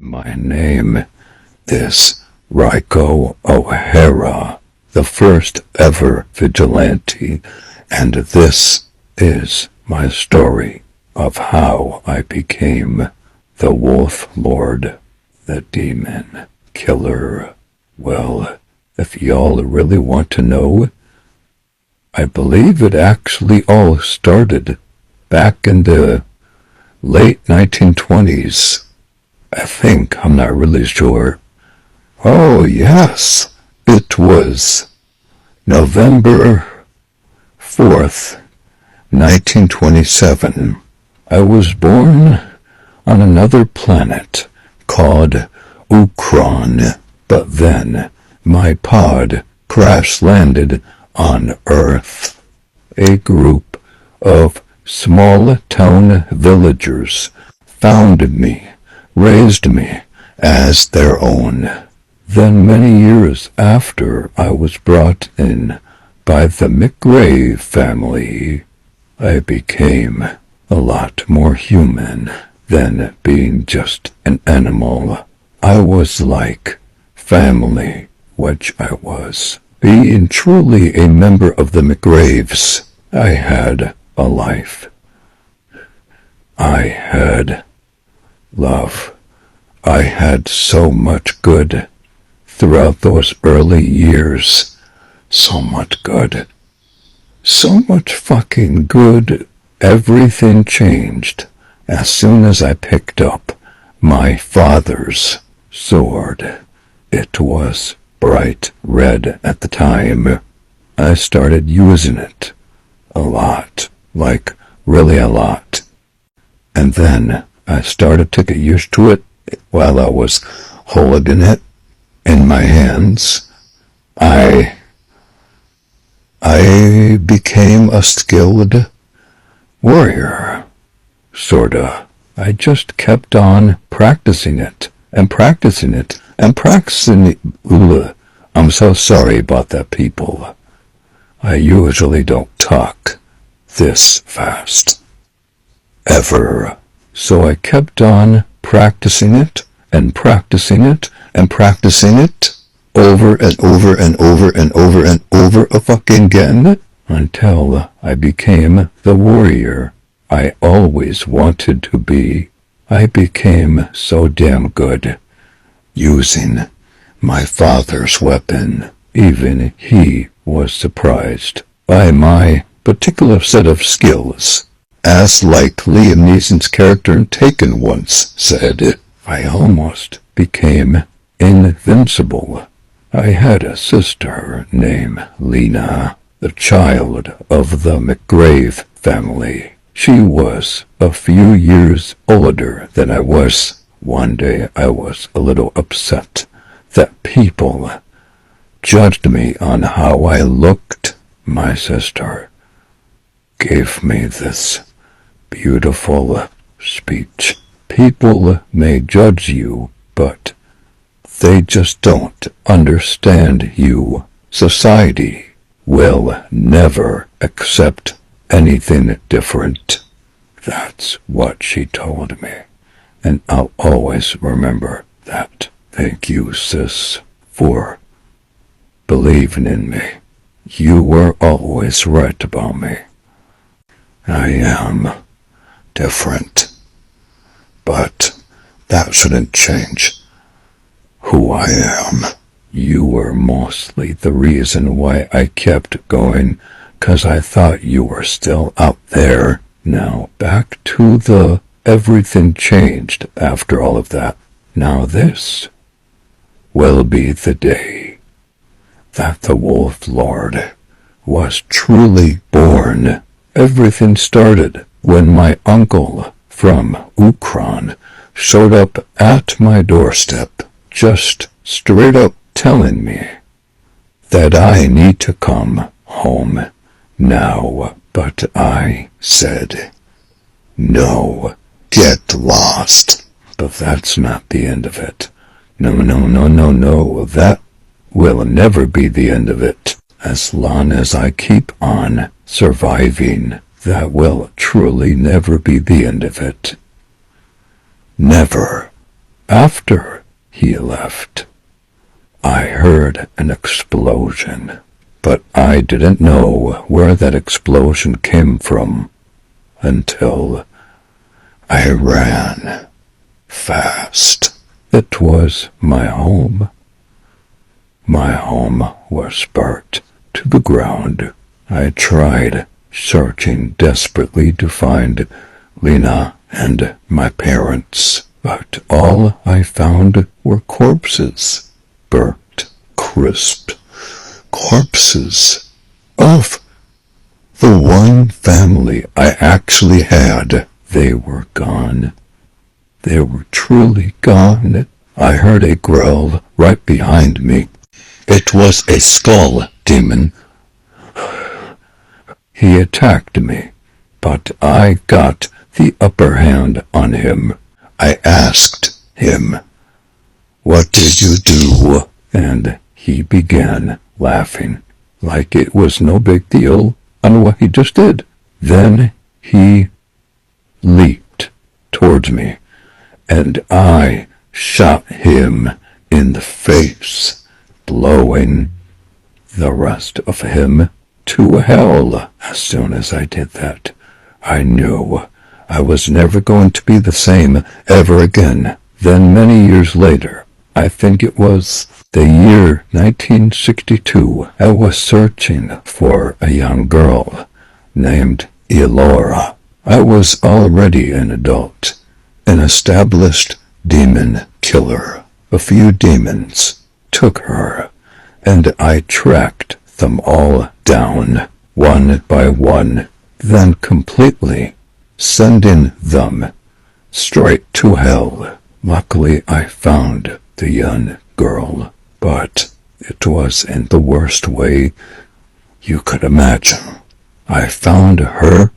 My name is Raiko O'Hara, the first ever vigilante, and this is my story of how I became the Wolf Lord, the Demon Killer. Well, if y'all really want to know, I believe it actually all started back in the late 1920s. I think, I'm not really sure. Oh yes, it was November 4th, 1927. I was born on another planet called Ukron, but then my pod crash-landed on Earth. A group of small-town villagers found me, raised me as their own. Then many years after I was brought in by the McGrave family, I became a lot more human than being just an animal. I was like family, which I was. Being truly a member of the McGraves, I had a life. I had love. I had so much good throughout those early years. So much good. So much fucking good. Everything changed as soon as I picked up my father's sword. It was bright red at the time. I started using it a lot, like really a lot. And then I started to get used to it while I was holding it in my hands. I became a skilled warrior, sorta. I just kept on practicing it, and practicing it, and practicing it. Ugh. I'm so sorry about that, people. I usually don't talk this fast. Ever. So I kept on practicing it, and practicing it, and practicing it, over and over and over and over and over again, until I became the warrior I always wanted to be. I became so damn good using my father's weapon. Even he was surprised by my particular set of skills. As like Liam Neeson's character in Taken once said, I almost became invincible. I had a sister named Lena, the child of the McGrave family. She was a few years older than I was. One day I was a little upset that people judged me on how I looked. My sister gave me this beautiful speech. People may judge you, but they just don't understand you. Society will never accept anything different. That's what she told me, and I'll always remember that. Thank you, sis, for believing in me. You were always right about me. I am different, but that shouldn't change who I am. You were mostly the reason why I kept going, 'cause I thought you were still out there. Now back to the everything changed after all of that. Now this will be the day that the Wolf Lord was truly born. Everything started when my uncle from Ukron showed up at my doorstep, just straight up telling me that I need to come home now. But I said, no, get lost. But that's not the end of it. No, that will never be the end of it. As long as I keep on surviving, that will truly never be the end of it. Never. After he left, I heard an explosion, but I didn't know where that explosion came from until I ran fast. It was my home. My home was burnt to the ground. I tried searching desperately to find Lena and my parents, but all I found were corpses, burnt, crisp corpses of the one family I actually had. They were gone. They were truly gone. I heard a growl right behind me. It was a skull demon. He attacked me, but I got the upper hand on him. I asked him, "What did you do?" And he began laughing, like it was no big deal on what he just did. Then he leaped towards me, and I shot him in the face, blowing the rest of him to hell. As soon as I did that, I knew I was never going to be the same ever again. Then many years later, I think it was the year 1962, I was searching for a young girl named Elora. I was already an adult, an established demon killer. A few demons took her, and I tracked them all down, one by one, then completely sending them straight to hell. Luckily, I found the young girl, but it was in the worst way you could imagine. I found her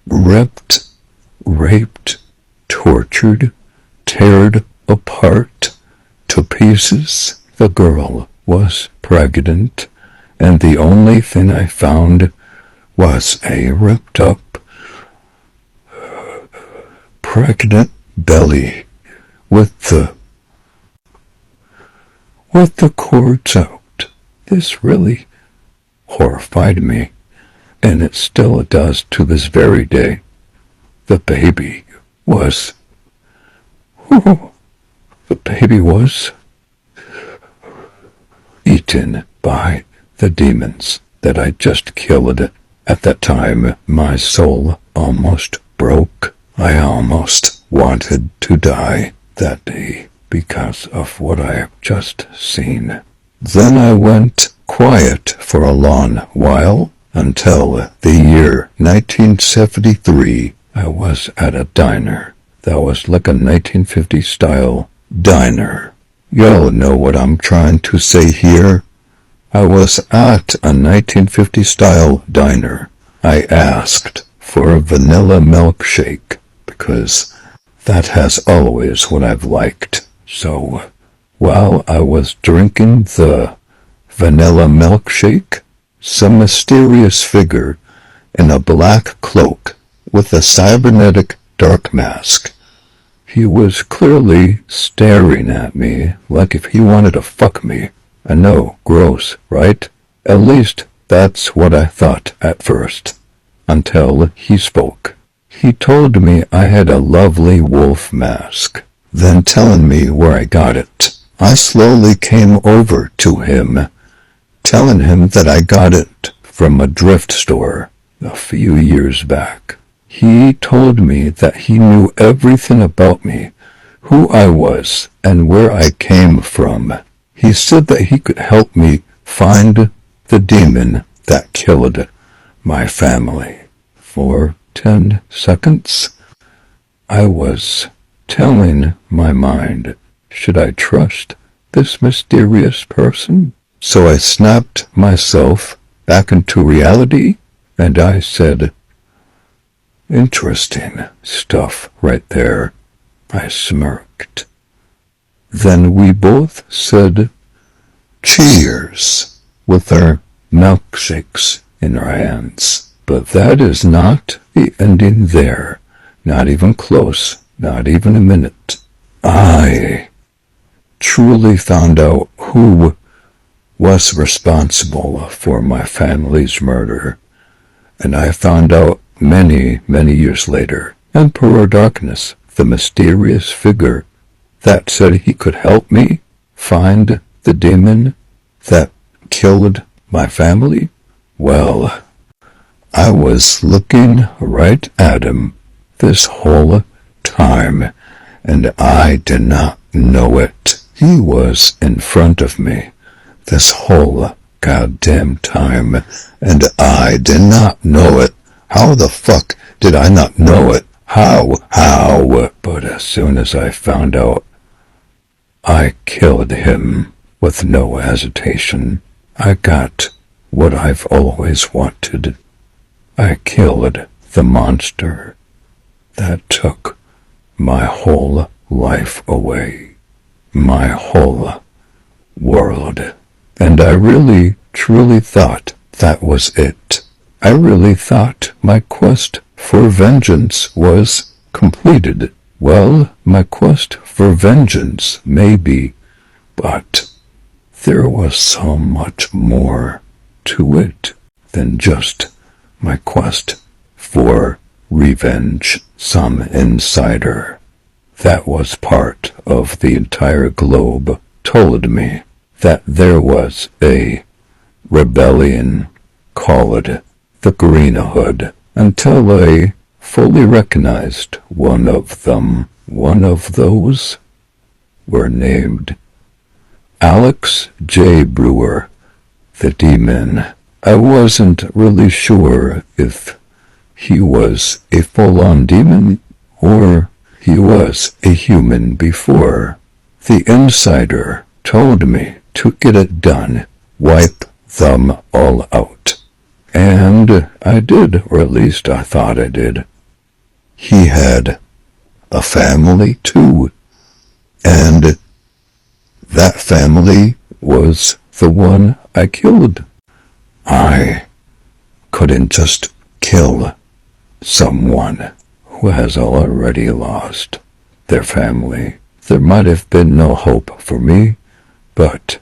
ripped, raped, tortured, teared apart to pieces. The girl was pregnant, and the only thing I found was a ripped up, pregnant belly with the cords out. This really horrified me, and it still does to this very day. The baby was eaten by the demons that I just killed. At that time, my soul almost broke. I almost wanted to die that day because of what I have just seen. Then I went quiet for a long while until the year 1973. I was at a diner that was like a 1950 style diner. Y'all know what I'm trying to say here. I was at a 1950 style diner. I asked for a vanilla milkshake because that has always what I've liked. So while I was drinking the vanilla milkshake, some mysterious figure in a black cloak with a cybernetic dark mask. He was clearly staring at me like if he wanted to fuck me. I know, gross, right? At least that's what I thought at first, until he spoke. He told me I had a lovely wolf mask, then telling me where I got it. I slowly came over to him, telling him that I got it from a thrift store a few years back. He told me that he knew everything about me, who I was, and where I came from. He said that he could help me find the demon that killed my family. For 10 seconds, I was telling my mind, should I trust this mysterious person? So I snapped myself back into reality, and I said, interesting stuff right there. I smirked. Then we both said, cheers, with our milkshakes in our hands. But that is not the ending there. Not even close. Not even a minute. I truly found out who was responsible for my family's murder, and I found out many, many years later. Emperor Darkness, the mysterious figure that said he could help me find the demon that killed my family, well, I was looking right at him this whole time, and I did not know it. He was in front of me this whole goddamn time, and I did not know it. How the fuck did I not know it? How? But as soon as I found out, I killed him with no hesitation. I got what I've always wanted. I killed the monster that took my whole life away, my whole world. And I really, truly thought that was it. I really thought my quest for vengeance was completed. Well, my quest for vengeance may be, but there was so much more to it than just my quest for revenge. Some insider that was part of the entire globe told me that there was a rebellion called the Green Hood, until I fully recognized one of them. One of those were named Alex J. Brewer, the Demon. I wasn't really sure if he was a full-on demon or he was a human before. The insider told me to get it done, wipe them all out. And I did, or at least I thought I did. He had a family too, and that family was the one I killed. I couldn't just kill someone who has already lost their family. There might have been no hope for me, but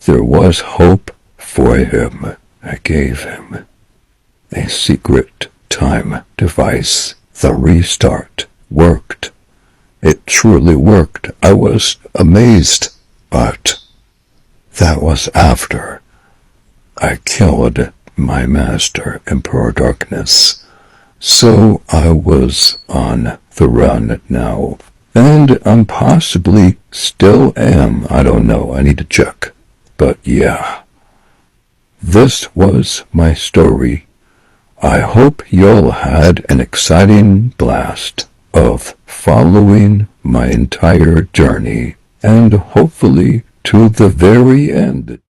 there was hope for him. I gave him a secret time device. The restart worked. It truly worked. I was amazed, but that was after I killed my master, Emperor Darkness. So I was on the run now, and I'm possibly still am. I don't know. I need to check. But yeah, this was my story. I hope y'all had an exciting blast of following my entire journey, and hopefully to the very end.